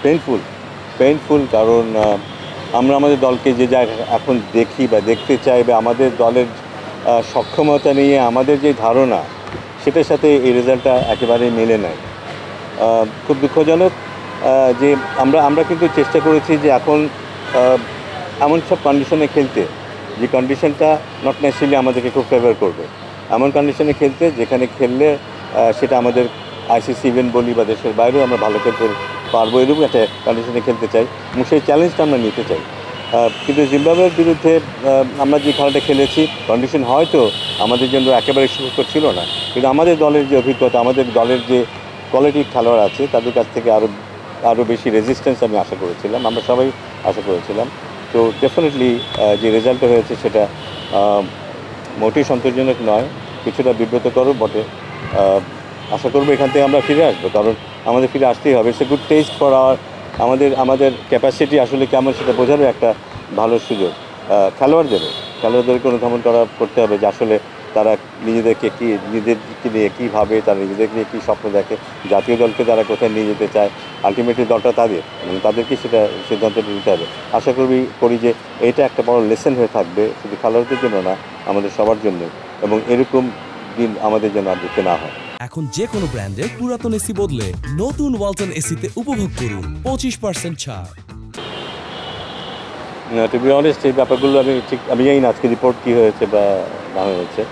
Painful painful কারণ আমরা আমাদের দলকে যে জায়গা এখন দেখি বা দেখতে চাই বা আমাদের দলের সক্ষমতা নিয়ে আমাদের যে ধারণা সেটার সাথে এই রেজাল্টটা একেবারেই মেলে নাই। খুব দুঃখজনক যে আমরা কিন্তু চেষ্টা করেছি যে এখন এমন সব কন্ডিশনে খেলতে যে কন্ডিশনটা নট নেসেসারিলি আমাদেরকে খুব ফেভার করবে, এমন কন্ডিশনে খেলতে যেখানে খেললে সেটা আমাদের আইসিসি ইভেন্ট বলি বা দেশের বাইরেও আমরা ভালো খেলতে পারবো, এরকম একটা কন্ডিশনে খেলতে চাই এবং সেই চ্যালেঞ্জটা আমরা নিতে চাই। কিন্তু জিম্বাবুয়ের বিরুদ্ধে আমরা যে খেলাটা খেলেছি কন্ডিশন হয়তো আমাদের জন্য একেবারে সুখকর ছিল না, কিন্তু আমাদের দলের যে অভিজ্ঞতা, আমাদের দলের যে কোয়ালিটি খেলোয়াড় আছে তাদের কাছ থেকে আরও বেশি রেজিস্ট্যান্স আমি আশা করেছিলাম, আমরা সবাই আশা করেছিলাম। তো ডেফিনেটলি যে রেজাল্টটা হয়েছে সেটা মোটেই সন্তোষজনক নয়, কিছুটা বিব্রতকরও বটে। আশা করবো এখান থেকে আমরা ফিরে আসবো, কারণ আমাদের ফিরে আসতেই হবে। It's a good test for আমাদের ক্যাপাসিটি আসলে কেমন সেটা বোঝারও একটা ভালো সুযোগ খেলোয়াড়দেরকে অনুধাবন করতে হবে যে আসলে তারা নিজেদেরকে নিয়ে কীভাবে, তারা নিজেদেরকে নিয়ে কী স্বপ্ন দেখে, জাতীয় দলকে তারা কোথায় নিয়ে যেতে চায়, আলটিমেটলি দলটা তাদের এবং তাদেরকে সেটা সিদ্ধান্তটা নিতে হবে। আশা করি যে এটা একটা বড় লেসন হয়ে থাকবে শুধু খেলোয়াড়দের জন্য না, আমাদের সবার জন্য, এবং এরকম দিন আমাদের জন্য আর দেখতে না হয়। এখন যে কোনো ব্র্যান্ডের পুরাতন এসি বদলে নতুন ওয়ালটন এসিতে উপভোগ করুন 25% ছাড়। টু বি অনেস্ট এই ব্যাপারগুলো আমি জানি না আজকে রিপোর্ট কী হয়েছে বা না হয়েছে,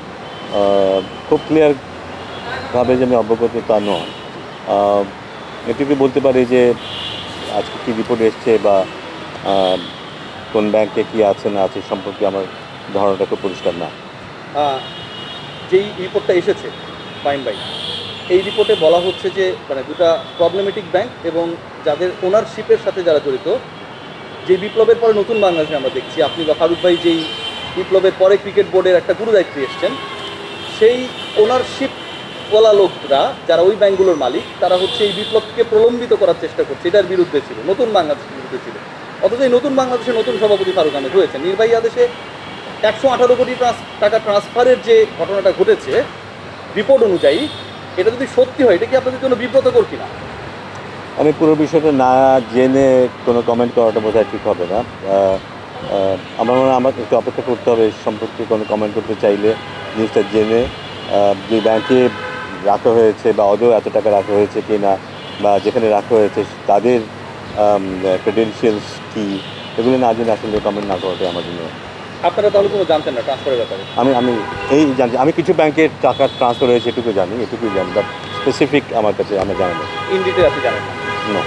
খুব ক্লিয়ারভাবে যে আমি অবগত তা নয়। এটুকু বলতে পারি যে আজকে কী রিপোর্ট এসছে বা কোন ব্যাংকে কী আছে না আছে সম্পর্কে আমার ধারণাটা খুব পরিষ্কার না। যেই রিপোর্টটা এসেছে ফাইন ভাই, এই রিপোর্টে বলা হচ্ছে যে মানে দুটা প্রবলেমেটিক ব্যাংক এবং যাদের ওনারশিপের সাথে যারা জড়িত, যে বিপ্লবের পরে নতুন বাংলাদেশে আমরা দেখছি, আপনি বা ফারুক ভাই যেই বিপ্লবের পরে ক্রিকেট বোর্ডের একটা গুরুদায়িত্বে এসছেন, সেই ওনারশিপওয়ালা লোকরা যারা ওই ব্যাংকগুলোর মালিক, তারা হচ্ছে এই বিপ্লবকে প্রলম্বিত করার চেষ্টা করছে, এটার বিরুদ্ধে ছিল, নতুন বাংলাদেশের বিরুদ্ধে ছিল। অথচ এই নতুন বাংলাদেশের নতুন সভাপতি ফারুক আহমেদ হয়েছেন, নির্বাহী আদেশে 118 কোটি টাকা ট্রান্সফারের যে ঘটনাটা ঘটেছে রিপোর্ট অনুযায়ী, এটা যদি সত্যি হয় এটা কি আপনাদের জন্য বিব্রতকর কিনা? আমি পুরো বিষয়টা না জেনে কোনো কমেন্ট করাটা বোধহয় ঠিক হবে না। আমার মনে হয় আমাকে একটু অপেক্ষা করতে হবে সম্পর্কে কোনো কমেন্ট করতে চাইলে নিউজটা জেনে, যে ব্যাংকে রাখা হয়েছে বা আদৌ এত টাকা রাখা হয়েছে কি না, বা যেখানে রাখা হয়েছে তাদের ক্রেডেনশিয়ালস কী, এগুলো না জেনে আসলে কমেন্ট না করাটাই আমার জন্য। আপনারা তাহলে কোনো জানতেন না ট্রান্সফারের ব্যাপারে? আমি জানি, আমি কিছু ব্যাংকের টাকা ট্রান্সফার হয়েছে এটুকুই জানি, বাট স্পেসিফিক আমার কাছে আমার জানা নেই। ইন ডিটেল আপনি জানেন না? No.